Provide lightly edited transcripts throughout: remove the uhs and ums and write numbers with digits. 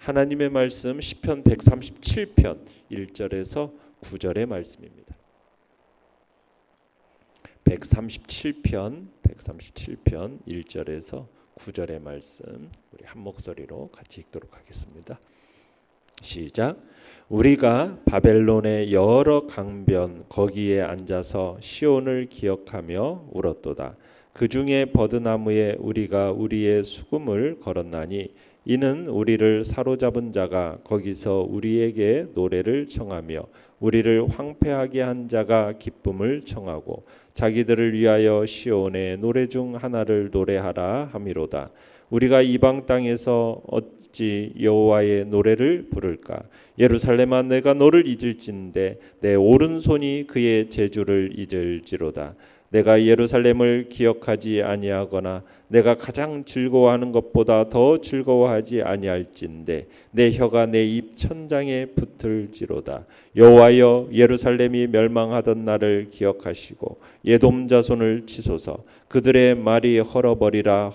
하나님의 말씀 시편 137편 1절에서 9절의 말씀입니다. 137편 1절에서 9절의 말씀 우리 한 목소리로 같이 읽도록 하겠습니다. 시작. 우리가 바벨론의 여러 강변 거기에 앉아서 시온을 기억하며 울었도다. 그 중에 버드나무에 우리가 우리의 수금을 걸었나니 이는 우리를 사로잡은 자가 거기서 우리에게 노래를 청하며 우리를 황폐하게 한 자가 기쁨을 청하고 자기들을 위하여 시온의 노래 중 하나를 노래하라 함이로다. 우리가 이방 땅에서 어찌 여호와의 노래를 부를까? 예루살렘아 내가 너를 잊을진데 내 오른손이 그의 제주를 잊을지로다. 내가 예루살렘을 기억하지 아니하거나 내가 가장 즐거워하는 것보다 더 즐거워하지 아니할진데 내 혀가 내 입 천장에 붙을지로다. 여호와여 예루살렘이 멸망하던 날을 기억하시고 예돔 자손을 치소서. 그들의 말이 헐어버리라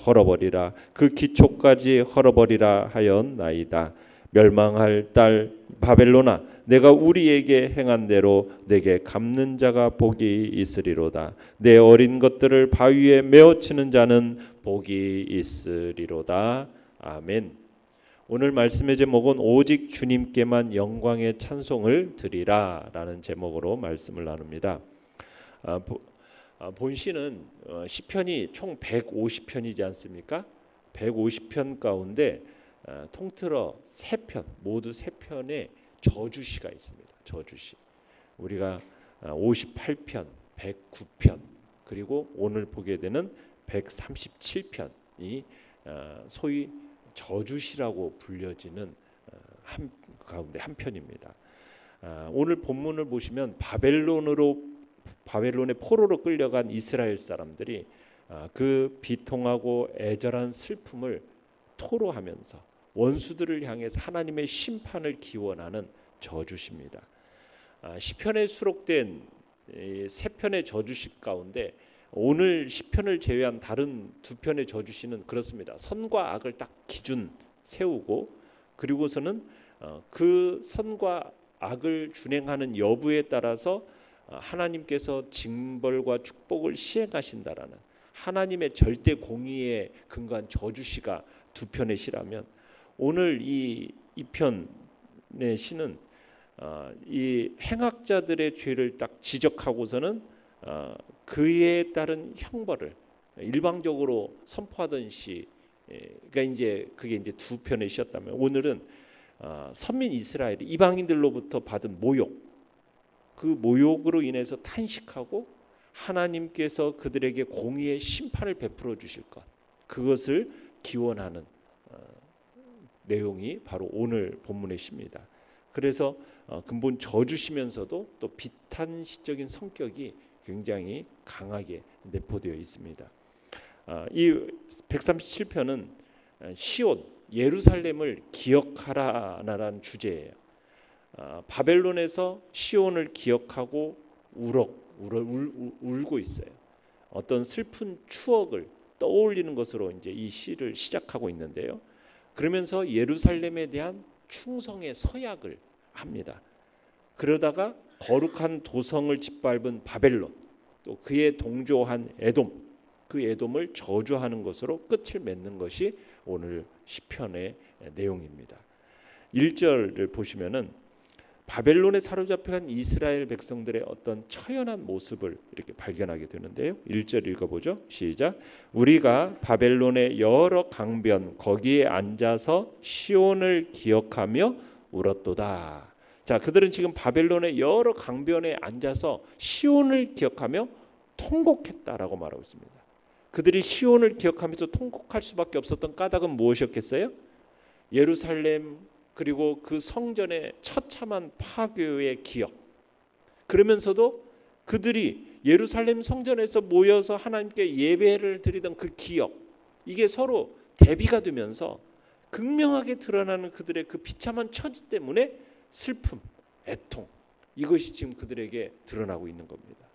그 기초까지 헐어버리라 하였나이다. 멸망할 딸 바벨론아 내가 우리에게 행한 대로 내게 갚는 자가 복이 있으리로다. 내 어린 것들을 바위에 메어치는 자는 복이 있으리로다. 아멘. 오늘 말씀의 제목은 오직 주님께만 영광의 찬송을 드리라 라는 제목으로 말씀을 나눕니다. 본시는 시편이 총 150편이지 않습니까? 150편 가운데 통틀어 3편, 모두 3편의 저주시가 있습니다. 저주시. 우리가 58편, 109편 그리고 오늘 보게 되는 137편이 소위 저주시라고 불려지는 한 가운데 한 편입니다. 오늘 본문을 보시면 바벨론의 포로로 끌려간 이스라엘 사람들이 그 비통하고 애절한 슬픔을 토로하면서 원수들을 향해서 하나님의 심판을 기원하는 저주시입니다. 시편에 수록된 3편의 저주시 가운데 오늘 시편을 제외한 다른 2편의 저주시는 그렇습니다. 선과 악을 딱 기준 세우고 그리고서는 그 선과 악을 준행하는 여부에 따라서 하나님께서 징벌과 축복을 시행하신다라는 하나님의 절대 공의에 근거한 저주시가 2편의 시라면 오늘 이 편의 시는 이 행악자들의 죄를 딱 지적하고서는 그에 따른 형벌을 일방적으로 선포하던 시가 이제 그게 이제 2편의 시였다면 오늘은 선민 이스라엘이 이방인들로부터 받은 모욕, 그 모욕으로 인해서 탄식하고 하나님께서 그들에게 공의의 심판을 베풀어 주실 것, 그것을 기원하는 내용이 바로 오늘 본문의 시입니다. 그래서 근본 저주시면서도 또 비탄식적인 성격이 굉장히 강하게 내포되어 있습니다. 이 137편은 시온, 예루살렘을 기억하라라는 주제예요. 바벨론에서 시온을 기억하고 울고 있어요. 어떤 슬픈 추억을 떠올리는 것으로 이제 이 시를 시작하고 있는데요. 그러면서 예루살렘에 대한 충성의 서약을 합니다. 그러다가 거룩한 도성을 짓밟은 바벨론, 또 그에 동조한 에돔, 그 에돔을 저주하는 것으로 끝을 맺는 것이 오늘 시편의 내용입니다. 1절을 보시면은 바벨론에 사로잡혀간 이스라엘 백성들의 어떤 처연한 모습을 이렇게 발견하게 되는데요. 1절 읽어보죠. 시작. 우리가 바벨론의 여러 강변 거기에 앉아서 시온을 기억하며 울었도다. 자, 그들은 지금 바벨론의 여러 강변에 앉아서 시온을 기억하며 통곡했다라고 말하고 있습니다. 그들이 시온을 기억하면서 통곡할 수밖에 없었던 까닭은 무엇이었겠어요? 예루살렘 그리고 그 성전의 처참한 파괴의 기억. 그러면서도 그들이 예루살렘 성전에서 모여서 하나님께 예배를 드리던 그 기억, 이게 서로 대비가 되면서 극명하게 드러나는 그들의 그 비참한 처지 때문에 슬픔, 애통, 이것이 지금 그들에게 드러나고 있는 겁니다.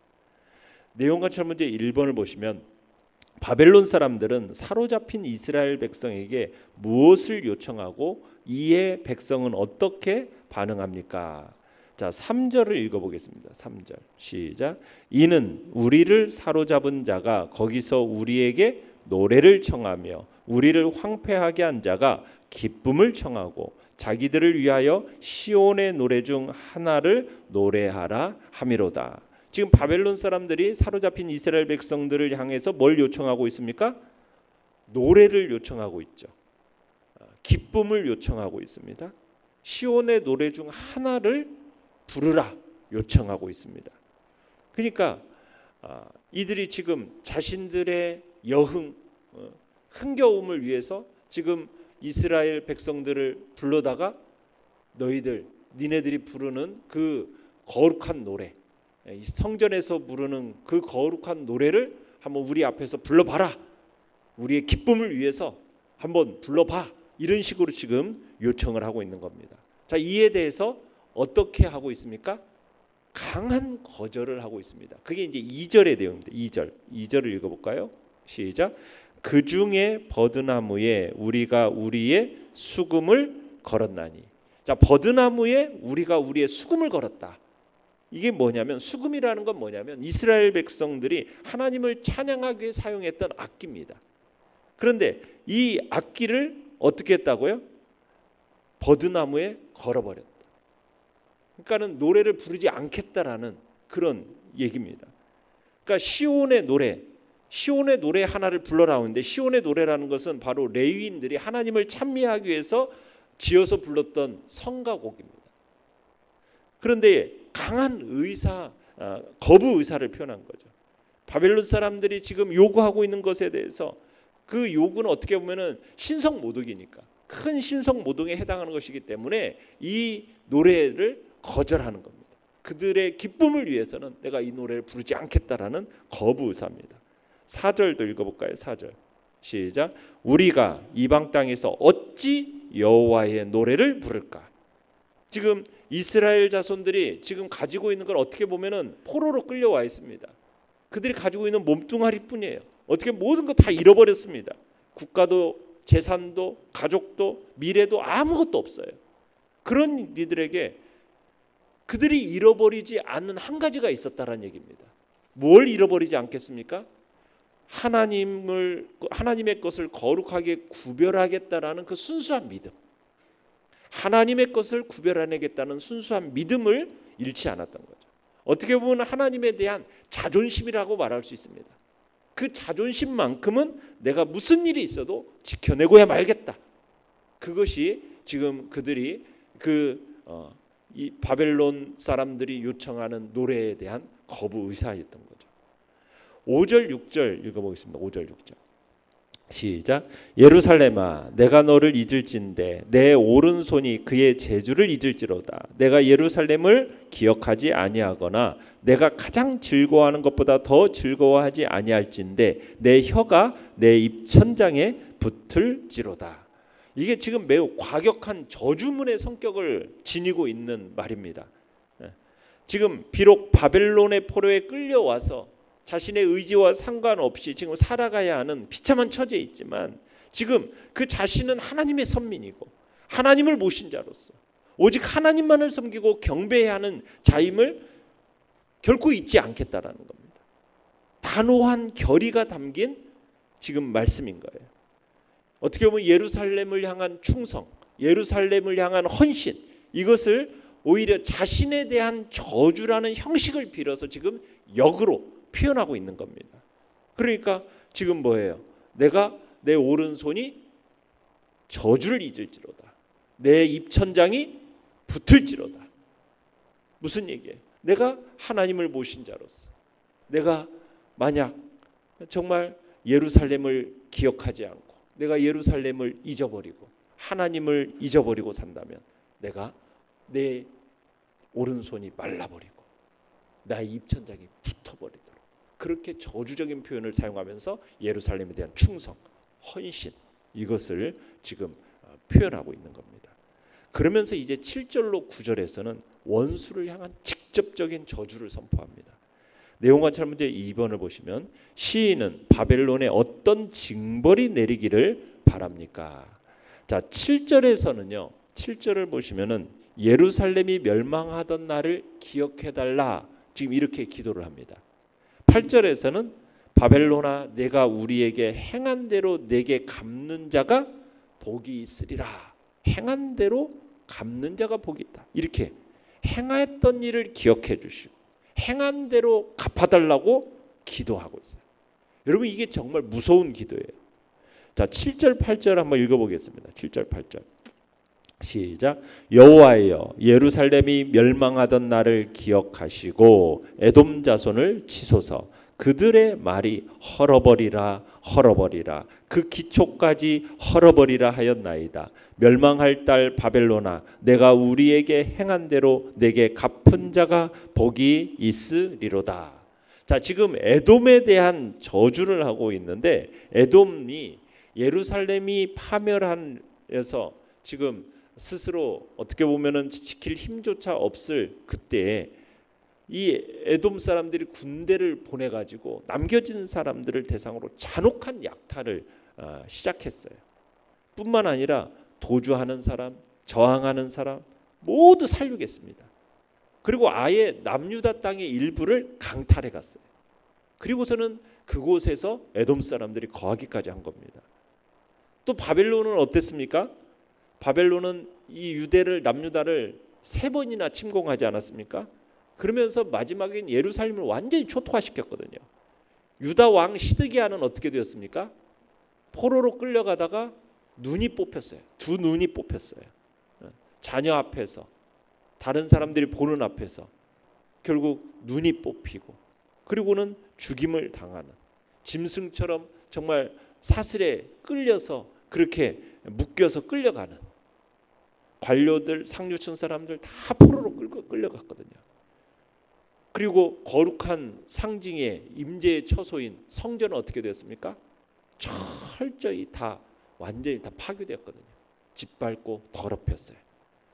내용과 문제 1번을 보시면 바벨론 사람들은 사로잡힌 이스라엘 백성에게 무엇을 요청하고 이에 백성은 어떻게 반응합니까? 자, 3절을 읽어보겠습니다. 3절 시작. 이는 우리를 사로잡은 자가 거기서 우리에게 노래를 청하며 우리를 황폐하게 한 자가 기쁨을 청하고 자기들을 위하여 시온의 노래 중 하나를 노래하라 함이로다. 지금 바벨론 사람들이 사로잡힌 이스라엘 백성들을 향해서 뭘 요청하고 있습니까? 노래를 요청하고 있죠. 기쁨을 요청하고 있습니다. 시온의 노래 중 하나를 부르라 요청하고 있습니다. 그러니까 이들이 지금 자신들의 여흥, 흥겨움을 위해서 지금 이스라엘 백성들을 불러다가 니네들이 부르는 그 거룩한 노래, 성전에서 부르는 그 거룩한 노래를 한번 우리 앞에서 불러봐라. 우리의 기쁨을 위해서 한번 불러봐. 이런 식으로 지금 요청을 하고 있는 겁니다. 자, 이에 대해서 어떻게 하고 있습니까? 강한 거절을 하고 있습니다. 그게 이제 2절의 내용입니다. 2절을 읽어볼까요? 시작. 그 중에 버드나무에 우리가 우리의 수금을 걸었나니. 자, 버드나무에 우리가 우리의 수금을 걸었다. 이게 뭐냐면, 수금이라는 건 뭐냐면 이스라엘 백성들이 하나님을 찬양하기 위해 사용했던 악기입니다. 그런데 이 악기를 어떻게 했다고요? 버드나무에 걸어버렸다. 그러니까는 노래를 부르지 않겠다라는 그런 얘기입니다. 그러니까 시온의 노래 하나를 불러라오는데, 시온의 노래라는 것은 바로 레위인들이 하나님을 찬미하기 위해서 지어서 불렀던 성가곡입니다. 그런데 강한 거부 의사를 표현한 거죠. 바벨론 사람들이 지금 요구하고 있는 것에 대해서, 그 요구는 어떻게 보면은 신성모독이니까, 큰 신성모독에 해당하는 것이기 때문에 이 노래를 거절하는 겁니다. 그들의 기쁨을 위해서는 내가 이 노래를 부르지 않겠다라는 거부 의사입니다. 4절도 읽어볼까요? 4절 시작. 우리가 이방 땅에서 어찌 여호와의 노래를 부를까? 지금 이스라엘 자손들이 지금 가지고 있는 걸 어떻게 보면은 포로로 끌려와 있습니다. 그들이 가지고 있는 몸뚱아리뿐이에요. 어떻게 모든 거 다 잃어버렸습니다. 국가도, 재산도, 가족도, 미래도 아무것도 없어요. 그런 이들에게 그들이 잃어버리지 않는 한 가지가 있었다라는 얘기입니다. 뭘 잃어버리지 않겠습니까? 하나님의 것을 거룩하게 구별하겠다라는 그 순수한 믿음, 하나님의 것을 구별해내겠다는 순수한 믿음을 잃지 않았던 거죠. 어떻게 보면 하나님에 대한 자존심이라고 말할 수 있습니다. 그 자존심만큼은 내가 무슨 일이 있어도 지켜내고야 말겠다. 그것이 지금 그들이 이 바벨론 사람들이 요청하는 노래에 대한 거부 의사였던 거죠. 5절 6절 읽어보겠습니다. 5절 6절 시작. 예루살렘아 내가 너를 잊을진대 내 오른손이 그의 재주를 잊을지로다. 내가 예루살렘을 기억하지 아니하거나 내가 가장 즐거워하는 것보다 더 즐거워하지 아니할진대 내 혀가 내 입천장에 붙을지로다. 이게 지금 매우 과격한 저주문의 성격을 지니고 있는 말입니다. 지금 비록 바벨론의 포로에 끌려와서 자신의 의지와 상관없이 지금 살아가야 하는 비참한 처지에 있지만, 지금 그 자신은 하나님의 선민이고 하나님을 모신 자로서 오직 하나님만을 섬기고 경배해야 하는 자임을 결코 잊지 않겠다라는 겁니다. 단호한 결의가 담긴 지금 말씀인 거예요. 어떻게 보면 예루살렘을 향한 충성, 예루살렘을 향한 헌신, 이것을 오히려 자신에 대한 저주라는 형식을 빌어서 지금 역으로 표현하고 있는 겁니다. 그러니까 지금 뭐예요? 내가 내 오른손이 저주를 잊을지로다. 내 입천장이 붙을지로다. 무슨 얘기예요? 내가 하나님을 모신 자로서 내가 만약 정말 예루살렘을 기억하지 않고 내가 예루살렘을 잊어버리고 하나님을 잊어버리고 산다면 내가 내 오른손이 말라버리고 나의 입천장이 붙어버리도록, 그렇게 저주적인 표현을 사용하면서 예루살렘에 대한 충성, 헌신, 이것을 지금 표현하고 있는 겁니다. 그러면서 이제 7절로 9절에서는 원수를 향한 직접적인 저주를 선포합니다. 내용관찰 문제 2번을 보시면 시인은 바벨론에 어떤 징벌이 내리기를 바랍니까? 자, 7절에서는요. 7절을 보시면은 예루살렘이 멸망하던 날을 기억해달라 지금 이렇게 기도를 합니다. 8절에서는 바벨론아 내가 우리에게 행한 대로 내게 갚는 자가 복이 있으리라. 행한 대로 갚는 자가 복이 있다. 이렇게 행했던 일을 기억해 주시고 행한 대로 갚아달라고 기도하고 있어요. 여러분 이게 정말 무서운 기도예요. 자, 7절 8절 한번 읽어보겠습니다. 7절 8절 시작. 여호와여 예루살렘이 멸망하던 날을 기억하시고 에돔 자손을 치소서. 그들의 말이 헐어버리라 헐어버리라 그 기초까지 헐어버리라 하였나이다. 멸망할 딸 바벨론아 내가 우리에게 행한 대로 내게 갚은 자가 복이 있으리로다. 자, 지금 에돔에 대한 저주를 하고 있는데 에돔이 예루살렘이 파멸하여서 지금 스스로 어떻게 보면은 지킬 힘조차 없을 그때에 이 에돔 사람들이 군대를 보내가지고 남겨진 사람들을 대상으로 잔혹한 약탈을 시작했어요. 뿐만 아니라 도주하는 사람, 저항하는 사람 모두 살리겠습니다. 그리고 아예 남유다 땅의 일부를 강탈해 갔어요. 그리고서는 그곳에서 에돔 사람들이 거하기까지 한 겁니다. 또 바벨론은 어땠습니까? 바벨론은 이 유대를 남유다를 3번이나 침공하지 않았습니까? 그러면서 마지막엔 예루살렘을 완전히 초토화시켰거든요. 유다 왕 시드기야는 어떻게 되었습니까? 포로로 끌려가다가 눈이 뽑혔어요. 두 눈이 뽑혔어요. 자녀 앞에서 다른 사람들이 보는 앞에서 결국 눈이 뽑히고 그리고는 죽임을 당하는 짐승처럼 정말 사슬에 끌려서 그렇게 묶여서 끌려가는 관료들 상류층 사람들 다 포로로 끌려갔거든요. 그리고 거룩한 상징의 임재의 처소인 성전은 어떻게 되었습니까? 철저히 다 완전히 다 파괴되었거든요. 짓밟고 더럽혔어요.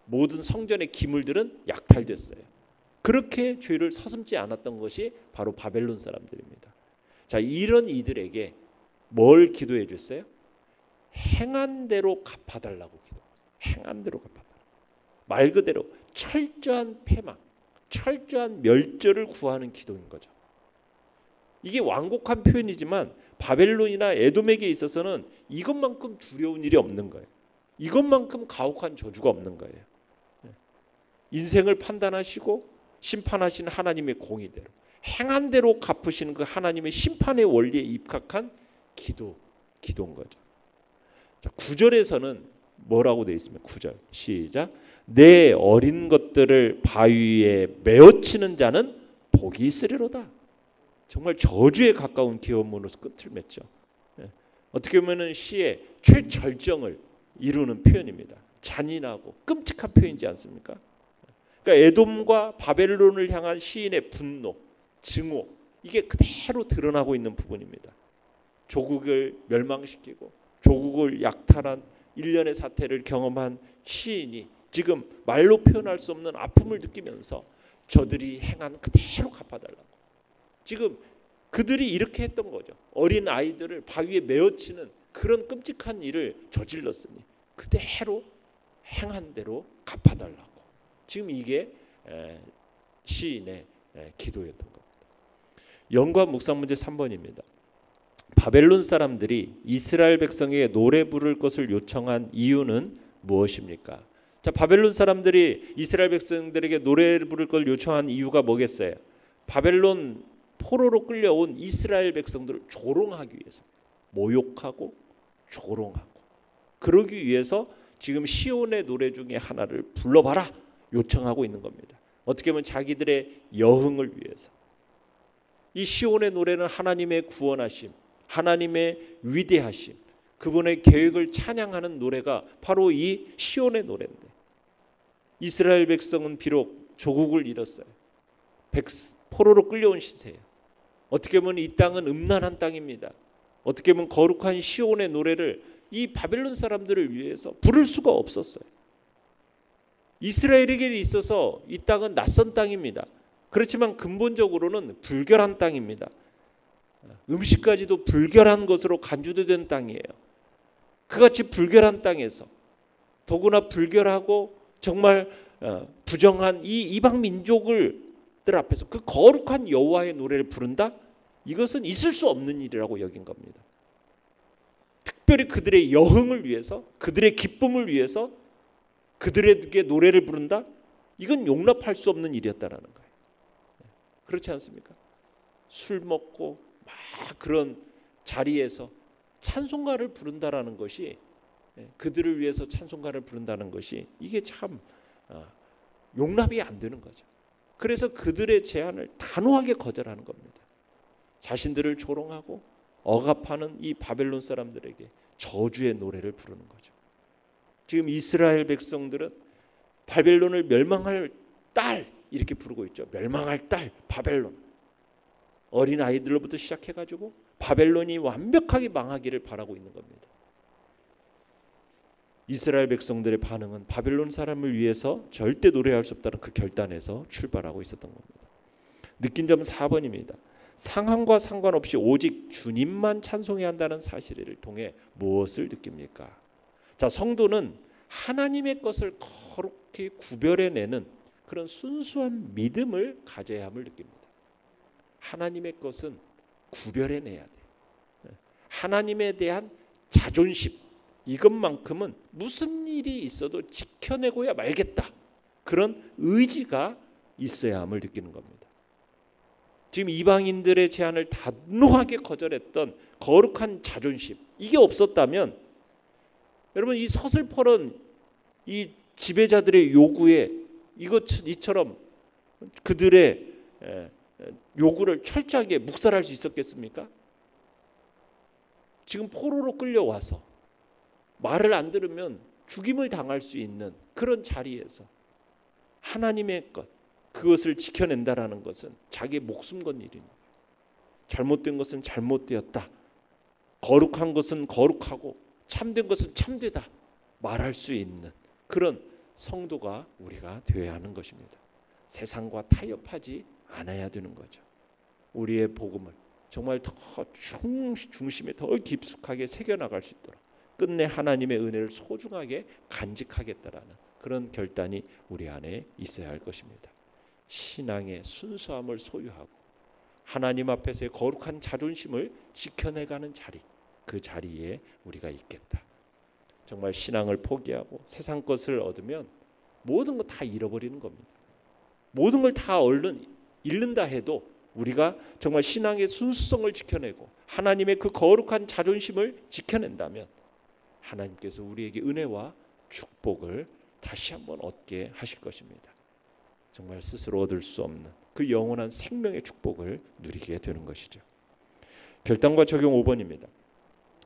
모든 성전의 기물들은 약탈됐어요. 그렇게 죄를 서슴지 않았던 것이 바로 바벨론 사람들입니다. 자, 이런 이들에게 뭘 기도해 줬어요? 행한 대로 갚아달라고 기도. 행한 대로 갚아달라. 말 그대로 철저한 패망, 철저한 멸절을 구하는 기도인 거죠. 이게 완곡한 표현이지만 바벨론이나 에돔에게 있어서는 이것만큼 두려운 일이 없는 거예요. 이것만큼 가혹한 저주가 없는 거예요. 인생을 판단하시고 심판하시는 하나님의 공의대로 행한 대로 갚으시는 그 하나님의 심판의 원리에 입각한 기도인 거죠. 자, 9절에서는 뭐라고 되어 있습니까? 9절 시작. 내 어린 것들을 바위에 메어치는 자는 복이 있으리로다. 정말 저주에 가까운 기원문으로서 끝을 맺죠. 어떻게 보면 시의 최절정을 이루는 표현입니다. 잔인하고 끔찍한 표현이지 않습니까? 그러니까 에돔과 바벨론을 향한 시인의 분노, 증오 이게 그대로 드러나고 있는 부분입니다. 조국을 멸망시키고 조국을 약탈한 일련의 사태를 경험한 시인이 지금 말로 표현할 수 없는 아픔을 느끼면서 저들이 행한 그대로 갚아달라고. 지금 그들이 이렇게 했던 거죠. 어린 아이들을 바위에 메어치는 그런 끔찍한 일을 저질렀으니 그대로 행한 대로 갚아달라고. 지금 이게 시인의 기도였던 겁니다. 연구와 묵상 문제 3번입니다. 바벨론 사람들이 이스라엘 백성에게 노래 부를 것을 요청한 이유는 무엇입니까? 자, 바벨론 사람들이 이스라엘 백성들에게 노래 부를 걸 요청한 이유가 뭐겠어요? 바벨론 포로로 끌려온 이스라엘 백성들을 조롱하기 위해서, 모욕하고 조롱하고 그러기 위해서 지금 시온의 노래 중에 하나를 불러봐라 요청하고 있는 겁니다. 어떻게 보면 자기들의 여흥을 위해서. 이 시온의 노래는 하나님의 구원하심, 하나님의 위대하심, 그분의 계획을 찬양하는 노래가 바로 이 시온의 노래인데, 이스라엘 백성은 비록 조국을 잃었어요. 포로로 끌려온 시세예요. 어떻게 보면 이 땅은 음란한 땅입니다. 어떻게 보면 거룩한 시온의 노래를 이 바벨론 사람들을 위해서 부를 수가 없었어요. 이스라엘에게 있어서 이 땅은 낯선 땅입니다. 그렇지만 근본적으로는 불결한 땅입니다. 음식까지도 불결한 것으로 간주된 땅이에요. 그같이 불결한 땅에서 더구나 불결하고 정말 부정한 이 이방 민족들 앞에서 그 거룩한 여호와의 노래를 부른다? 이것은 있을 수 없는 일이라고 여긴 겁니다. 특별히 그들의 여흥을 위해서, 그들의 기쁨을 위해서 그들에게 노래를 부른다? 이건 용납할 수 없는 일이었다라는 거예요. 그렇지 않습니까? 술 먹고 막 그런 자리에서 찬송가를 부른다라는 것이, 그들을 위해서 찬송가를 부른다는 것이 이게 참 용납이 안 되는 거죠. 그래서 그들의 제안을 단호하게 거절하는 겁니다. 자신들을 조롱하고 억압하는 이 바벨론 사람들에게 저주의 노래를 부르는 거죠. 지금 이스라엘 백성들은 바벨론을 멸망할 딸 이렇게 부르고 있죠. 멸망할 딸 바벨론. 어린 아이들로부터 시작해가지고 바벨론이 완벽하게 망하기를 바라고 있는 겁니다. 이스라엘 백성들의 반응은 바벨론 사람을 위해서 절대 노래할 수 없다는 그 결단에서 출발하고 있었던 겁니다. 느낀 점 4번입니다. 상황과 상관없이 오직 주님만 찬송해야 한다는 사실을 통해 무엇을 느낍니까? 자, 성도는 하나님의 것을 거룩히 구별해내는 그런 순수한 믿음을 가져야 함을 느낍니다. 하나님의 것은 구별해내야 돼요. 하나님에 대한 자존심, 이것만큼은 무슨 일이 있어도 지켜내고야 말겠다. 그런 의지가 있어야 함을 느끼는 겁니다. 지금 이방인들의 제안을 단호하게 거절했던 거룩한 자존심, 이게 없었다면 여러분 이 서슬퍼런 이 지배자들의 요구에 이처럼 그들의 요구를 철저하게 묵살할 수 있었겠습니까? 지금 포로로 끌려와서 말을 안 들으면 죽임을 당할 수 있는 그런 자리에서 하나님의 것, 그것을 지켜낸다라는 것은 자기의 목숨 건 일입니다. 잘못된 것은 잘못되었다. 거룩한 것은 거룩하고 참된 것은 참되다. 말할 수 있는 그런 성도가 우리가 되어야 하는 것입니다. 세상과 타협하지 않아야 되는 거죠. 우리의 복음을 정말 더 중심에 더 깊숙하게 새겨나갈 수 있도록 끝내 하나님의 은혜를 소중하게 간직하겠다라는 그런 결단이 우리 안에 있어야 할 것입니다. 신앙의 순수함을 소유하고 하나님 앞에서의 거룩한 자존심을 지켜내가는 자리, 그 자리에 우리가 있겠다. 정말 신앙을 포기하고 세상 것을 얻으면 모든 거 다 잃어버리는 겁니다. 모든 걸 다 얼른 잃는다 해도 우리가 정말 신앙의 순수성을 지켜내고 하나님의 그 거룩한 자존심을 지켜낸다면 하나님께서 우리에게 은혜와 축복을 다시 한번 얻게 하실 것입니다. 정말 스스로 얻을 수 없는 그 영원한 생명의 축복을 누리게 되는 것이죠. 결단과 적용 5번입니다.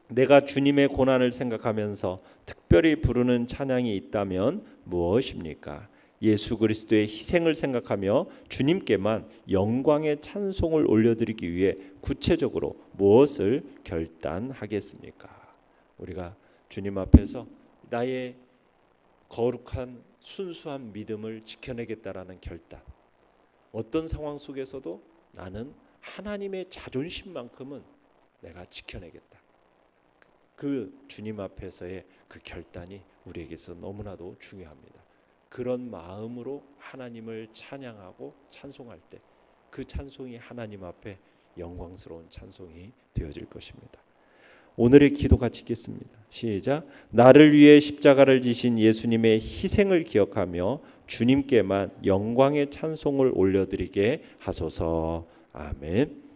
내가 주님의 고난을 생각하면서 특별히 부르는 찬양이 있다면 무엇입니까? 예수 그리스도의 희생을 생각하며 주님께만 영광의 찬송을 올려드리기 위해 구체적으로 무엇을 결단하겠습니까? 우리가 주님 앞에서 나의 거룩한 순수한 믿음을 지켜내겠다라는 결단, 어떤 상황 속에서도 나는 하나님의 자존심만큼은 내가 지켜내겠다. 그 주님 앞에서의 그 결단이 우리에게서 너무나도 중요합니다. 그런 마음으로 하나님을 찬양하고 찬송할 때 그 찬송이 하나님 앞에 영광스러운 찬송이 되어질 것입니다. 오늘의 기도 같이 읽겠습니다. 시작. 나를 위해 십자가를 지신 예수님의 희생을 기억하며 주님께만 영광의 찬송을 올려드리게 하소서. 아멘.